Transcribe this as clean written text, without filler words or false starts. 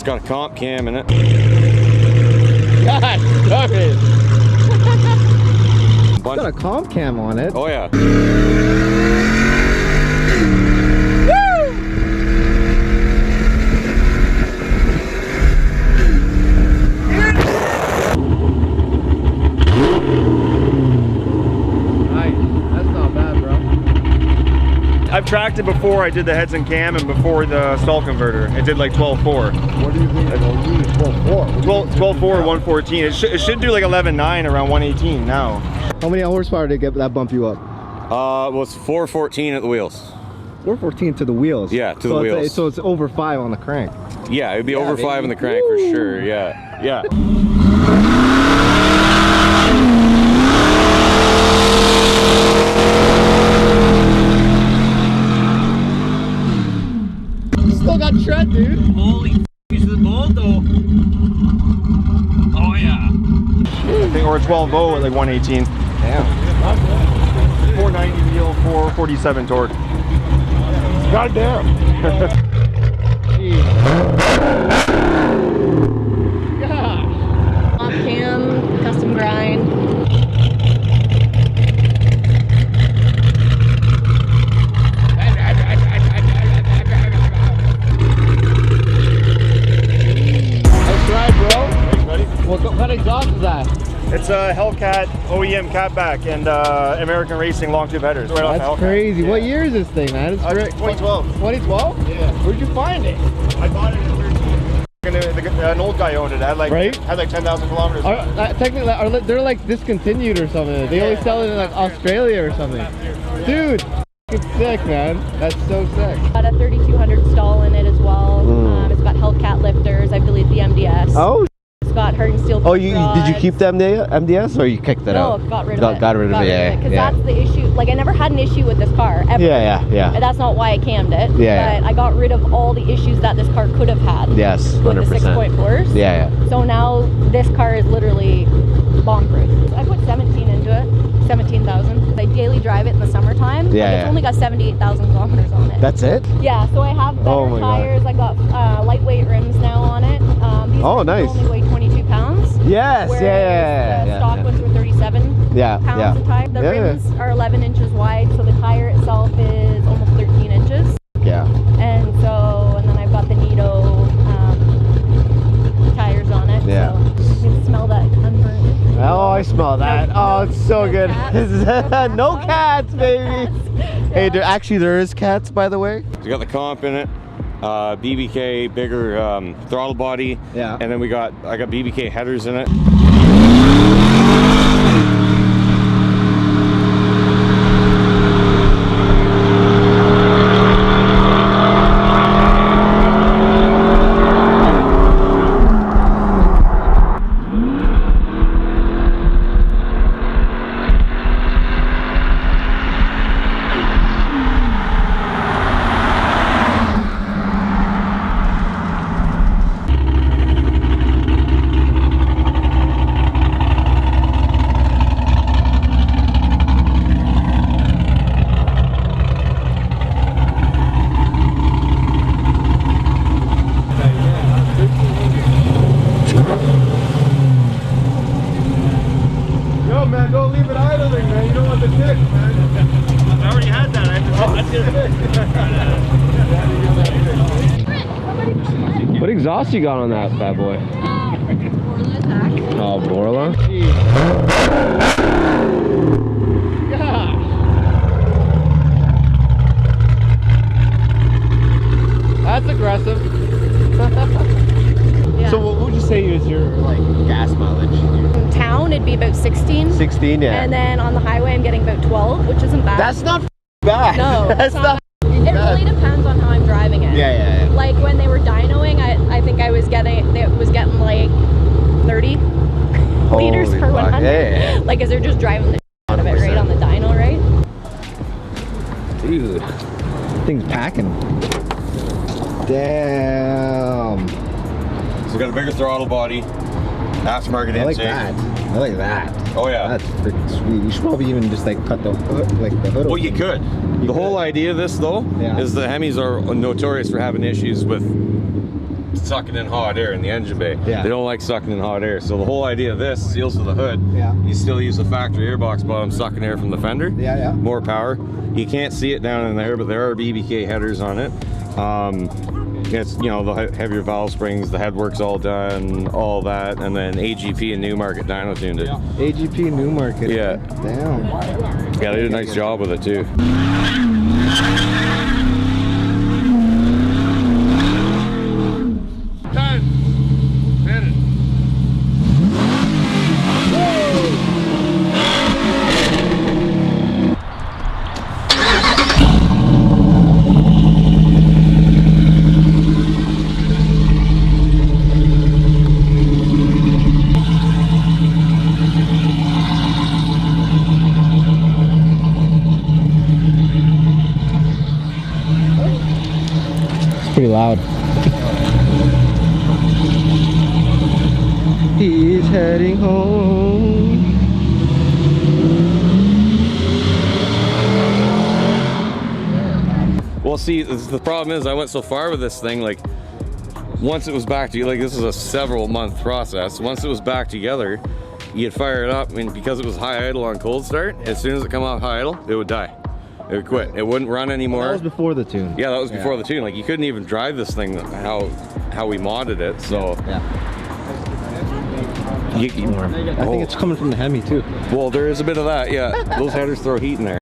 got a comp cam in it. God darn it. It's Bunch. got a comp cam on it. Oh yeah. I've tracked it before. I did the heads and cam and before the stall converter. It did like 12.4. What do you think it'll use? 12.4? 12.4, 114. It should do like 11.9 around 118 now. How many horsepower did that bump you up? Well, it's 414 at the wheels. 414 to the wheels? Yeah, to the wheels. So it's over 5 on the crank? Yeah, it'd be over 5 on the crank for sure. Yeah, yeah. Still got tread, dude. Holy f***, he's the ball though. Oh yeah. I think we're 12.0 at like 118. Damn. 490 wheel, 447 torque. Goddamn. Gosh. Off cam, custom grind. What kind of exhaust is that? It's a Hellcat OEM catback and American Racing long tube headers. Right off That's Hellcat. crazy. Yeah. What year is this thing, man? It's great. 2012. 2012? Yeah. Where'd you find it? I bought it in 13. An old guy owned it. Had like 10,000 kilometers. Technically, they're like discontinued or something. They only sell it in like Australia or something. Dude, it's sick, man. That's so sick. Got a 3200 stall in it as well. It's got Hellcat lifters. I believe the MDS. Oh. It's got hardened steel. Oh, did you keep the MDS or you kicked it out? No, got rid of it. Got rid of it, yeah. Because that's the issue. Like, I never had an issue with this car, ever. Yeah. And that's not why I cammed it. Yeah. But I got rid of all the issues that this car could have had. Yes, 100%. With the 6.4s. Yeah. So now this car is literally bomb-proof. I put 17 into it. 17,000. I daily drive it in the summertime. Yeah. It's only got 78,000 kilometers on it. That's it? Yeah, so I have better tires. God. I got lightweight rims now on it. These nice. only weigh 22 pounds. Yes, Whereas yeah. the stock ones were 37 pounds a tire. The rims are 11 inches wide, so the tire itself is almost 13 inches. Yeah. And then I've got the Nito tires on it. Yeah. So you can smell that unburnt. Oh, I smell that. Oh, it's so good. No cats, baby. Hey, there is cats, by the way. We got the comp in it. BBK, bigger throttle body. Yeah. And then I got BBK headers in it. Man, don't leave it idling, man. You don't want the tick, man. I already had that. What exhaust you got on that bad boy? Borla attack. Oh, Borla? Gosh. That's aggressive. Yeah. So what would you say is your like gas mileage? In town, it'd be about 16. 16, yeah. And then on the highway, I'm getting about 12, which isn't bad. That's not bad. No, that's not. It really depends on how I'm driving it. Yeah. Like when they were dynoing, I think it was getting like 30 liters per 100. Yeah. Like, as they're just driving the out of it right on the dyno, right? Dude, thing's packing. Damn. So we got a bigger throttle body, aftermarket intake. I like that. Oh yeah. That's freaking sweet. You should probably even just like cut the hood, like the hood. Well, you could. The whole idea of this though is the Hemis are notorious for having issues with sucking in hot air in the engine bay. Yeah. They don't like sucking in hot air. So the whole idea of this seals to the hood. Yeah. You still use the factory airbox bottom sucking air from the fender. Yeah, yeah. More power. You can't see it down in there, but there are BBK headers on it. It's, you know, the heavier valve springs, the headwork's all done, all that, and then AGP and Newmarket dyno tuned it. AGP Newmarket. Yeah. Damn. Yeah, they did a nice job with it too. Pretty loud. He's heading home. Well, see, the problem is I went so far with this thing, like, once it was back to, like, this is a several month process. Once it was back together, you'd fire it up, and because it was high idle on cold start, as soon as it come off high idle, it would die. It would quit. It wouldn't run anymore. That was before the tune. Yeah, that was before the tune. Like, you couldn't even drive this thing how we modded it. So Yeah. I think it's coming from the Hemi too. well, there is a bit of that. Yeah, those headers throw heat in there.